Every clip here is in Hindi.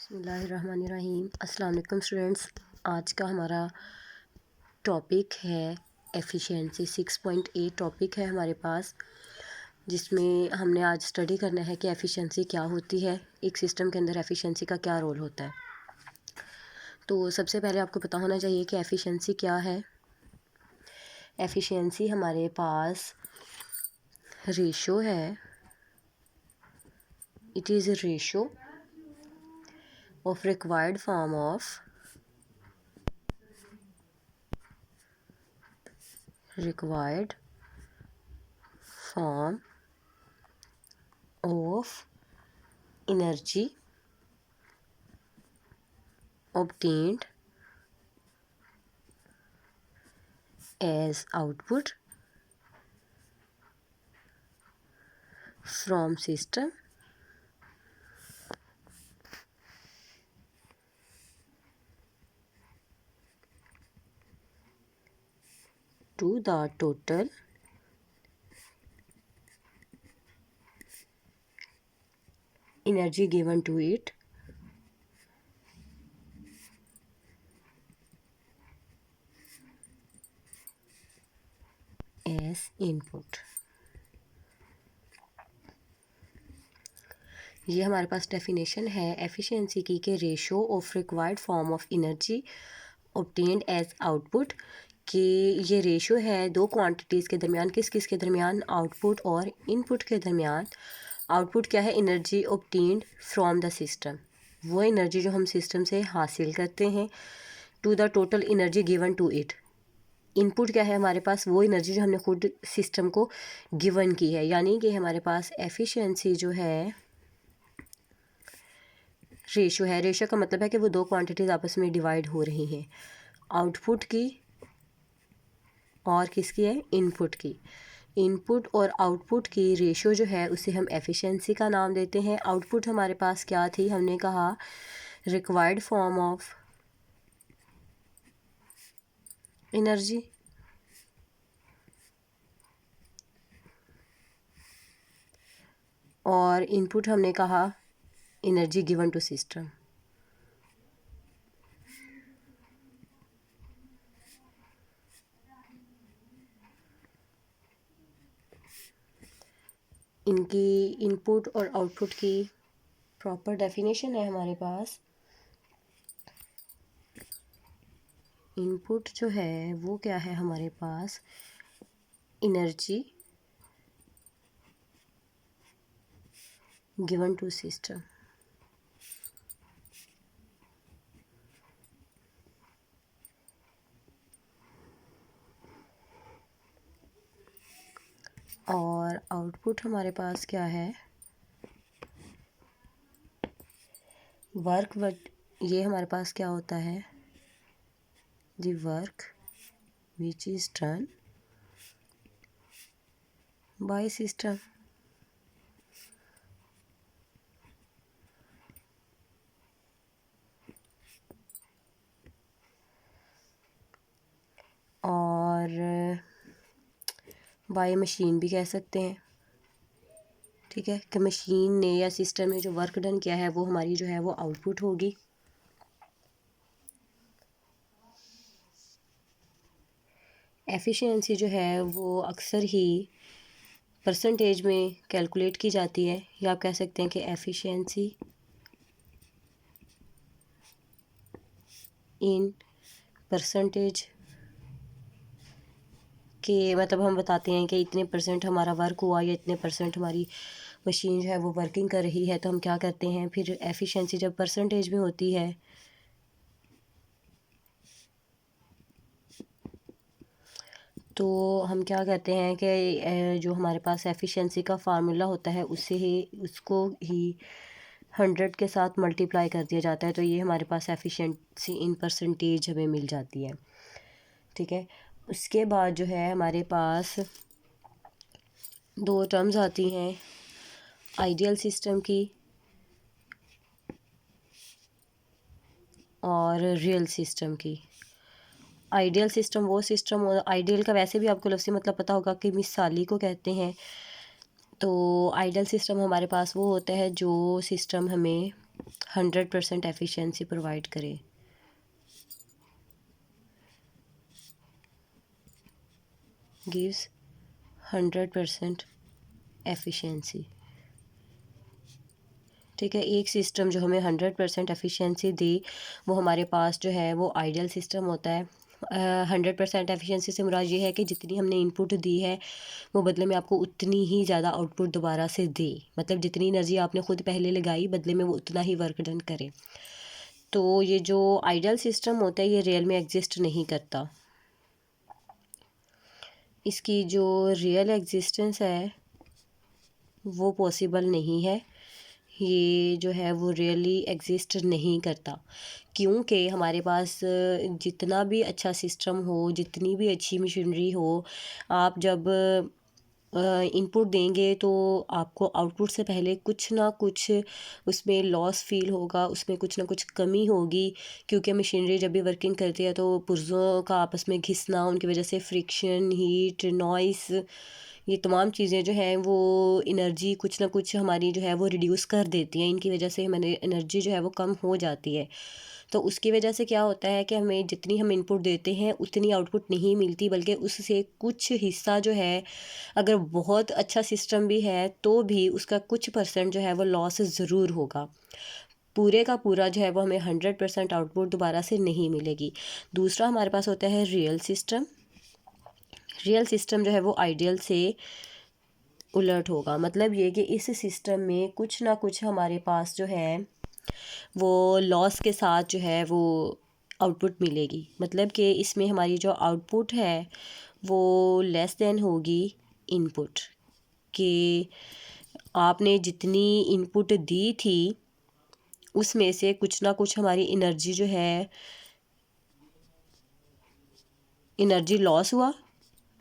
बिस्मिल्लाहिर्रहमानिर्रहीम। अस्सलाम वालेकुम स्टूडेंट्स। आज का हमारा टॉपिक है एफिशिएंसी। 6.8 टॉपिक है हमारे पास, जिसमें हमने आज स्टडी करना है कि एफिशिएंसी क्या होती है, एक सिस्टम के अंदर एफिशिएंसी का क्या रोल होता है। तो सबसे पहले आपको पता होना चाहिए कि एफिशिएंसी क्या है। एफिशिएंसी हमारे पास रेशो है, it is a ratio of required form of energy obtained as output from system to the total energy given to it as input। ये हमारे पास डेफिनेशन है एफिशिएंसी की कि ratio of required form of energy obtained as output, कि ये रेशो है दो क्वांटिटीज़ के दरमियान, किस किस के दरमियान, आउटपुट और इनपुट के दरमियान। आउटपुट क्या है, energy obtained from the system, वो एनर्जी जो हम सिस्टम से हासिल करते हैं, to the total energy given to it. Input क्या है हमारे पास, वो एनर्जी जो हमने खुद सिस्टम को गिवन की है। यानी कि हमारे पास एफिशिएंसी जो है रेशो है। रेशो का मतलब है कि वो दो क्वांटिटीज़ आपस में डिवाइड हो रही हैं, आउटपुट की और किसकी है, इनपुट की। इनपुट और आउटपुट की रेशो जो है उसे हम एफिशिएंसी का नाम देते हैं। आउटपुट हमारे पास क्या थी, हमने कहा रिक्वायर्ड फॉर्म ऑफ एनर्जी, और इनपुट हमने कहा एनर्जी गिवन टू सिस्टम। इनकी इनपुट और आउटपुट की प्रॉपर डेफिनेशन है हमारे पास। इनपुट जो है वो क्या है हमारे पास, एनर्जी गिवन टू सिस्टम। और आउटपुट हमारे पास क्या है, वर्क। बट ये हमारे पास क्या होता है, the work which is done by system. और बाय मशीन भी कह सकते हैं, ठीक है, कि मशीन ने या सिस्टम ने जो वर्क डन किया है वो हमारी जो है वो आउटपुट होगी। एफिशिएंसी जो है वो अक्सर ही परसेंटेज में कैलकुलेट की जाती है, या आप कह सकते हैं कि एफिशिएंसी इन परसेंटेज, के मतलब हम बताते हैं कि इतने परसेंट हमारा वर्क हुआ या इतने परसेंट हमारी मशीन जो है वो वर्किंग कर रही है, तो हम क्या करते हैं, फिर एफिशिएंसी जब परसेंटेज में होती है तो हम क्या कहते हैं कि जो हमारे पास एफिशिएंसी का फार्मूला होता है उससे ही उसको ही 100 के साथ मल्टीप्लाई कर दिया जाता है, तो ये हमारे पास एफिशिएंसी इन परसेंटेज हमें मिल जाती है, ठीक है। उसके बाद जो है हमारे पास दो टर्म्स आती हैं, आइडियल सिस्टम की और रियल सिस्टम की। आइडियल सिस्टम वो सिस्टम, आइडियल का वैसे भी आपको लफ्ज़ी मतलब पता होगा कि मिसाली को कहते हैं। तो आइडियल सिस्टम हमारे पास वो होता है जो सिस्टम हमें 100% एफिशिएंसी प्रोवाइड करे। Gives 100% efficiency. ठीक है, एक सिस्टम जो हमें 100% एफिशिएंसी दे वो हमारे पास जो है वो आइडियल सिस्टम होता है। 100% एफिशिएंसी से मुराद ये है कि जितनी हमने इनपुट दी है वो बदले में आपको उतनी ही ज़्यादा आउटपुट दोबारा से दे, मतलब जितनी एनर्जी आपने खुद पहले लगाई बदले में वो उतना ही वर्क डन करे। तो ये जो आइडियल सिस्टम होता है ये रियल में एग्जिस्ट नहीं करता। इसकी जो रियल एग्जिस्टेंस है वो पॉसिबल नहीं है, ये जो है वो रियली एग्जिस्ट नहीं करता, क्योंकि हमारे पास जितना भी अच्छा सिस्टम हो, जितनी भी अच्छी मशीनरी हो, आप जब इनपुट देंगे तो आपको आउटपुट से पहले कुछ ना कुछ उसमें लॉस फील होगा, उसमें कुछ ना कुछ कमी होगी, क्योंकि मशीनरी जब भी वर्किंग करती है तो पुर्ज़ों का आपस में घिसना, उनकी वजह से फ्रिक्शन, हीट, नॉइस, ये तमाम चीज़ें जो हैं वो एनर्जी कुछ ना कुछ हमारी जो है वो रिड्यूस कर देती हैं। इनकी वजह से हमारी एनर्जी जो है वो कम हो जाती है। तो उसकी वजह से क्या होता है कि हमें जितनी हम इनपुट देते हैं उतनी आउटपुट नहीं मिलती, बल्कि उससे कुछ हिस्सा जो है, अगर बहुत अच्छा सिस्टम भी है तो भी उसका कुछ परसेंट जो है वो लॉस ज़रूर होगा। पूरे का पूरा जो है वो हमें 100% आउटपुट दोबारा से नहीं मिलेगी। दूसरा हमारे पास होता है रियल सिस्टम। रियल सिस्टम जो है वो आइडियल से उलट होगा, मतलब ये कि इस सिस्टम में कुछ ना कुछ हमारे पास जो है वो लॉस के साथ जो है वो आउटपुट मिलेगी, मतलब कि इसमें हमारी जो आउटपुट है वो लेस देन होगी इनपुट, कि आपने जितनी इनपुट दी थी उसमें से कुछ ना कुछ हमारी एनर्जी जो है एनर्जी लॉस हुआ।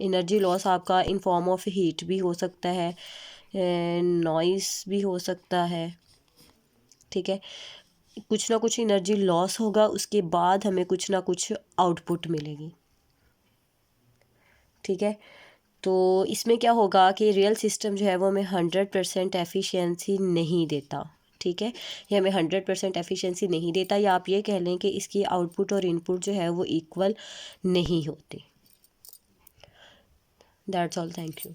एनर्जी लॉस आपका इन फॉर्म ऑफ हीट भी हो सकता है, नॉइस भी हो सकता है। ठीक है, कुछ ना कुछ एनर्जी लॉस होगा, उसके बाद हमें कुछ ना कुछ आउटपुट मिलेगी। ठीक है, तो इसमें क्या होगा कि रियल सिस्टम जो है वो हमें 100% एफिशिएंसी नहीं देता। ठीक है, ये हमें 100% एफिशिएंसी नहीं देता, या आप ये कह लें कि इसकी आउटपुट और इनपुट जो है वो इक्वल नहीं होती। That's all, thank you.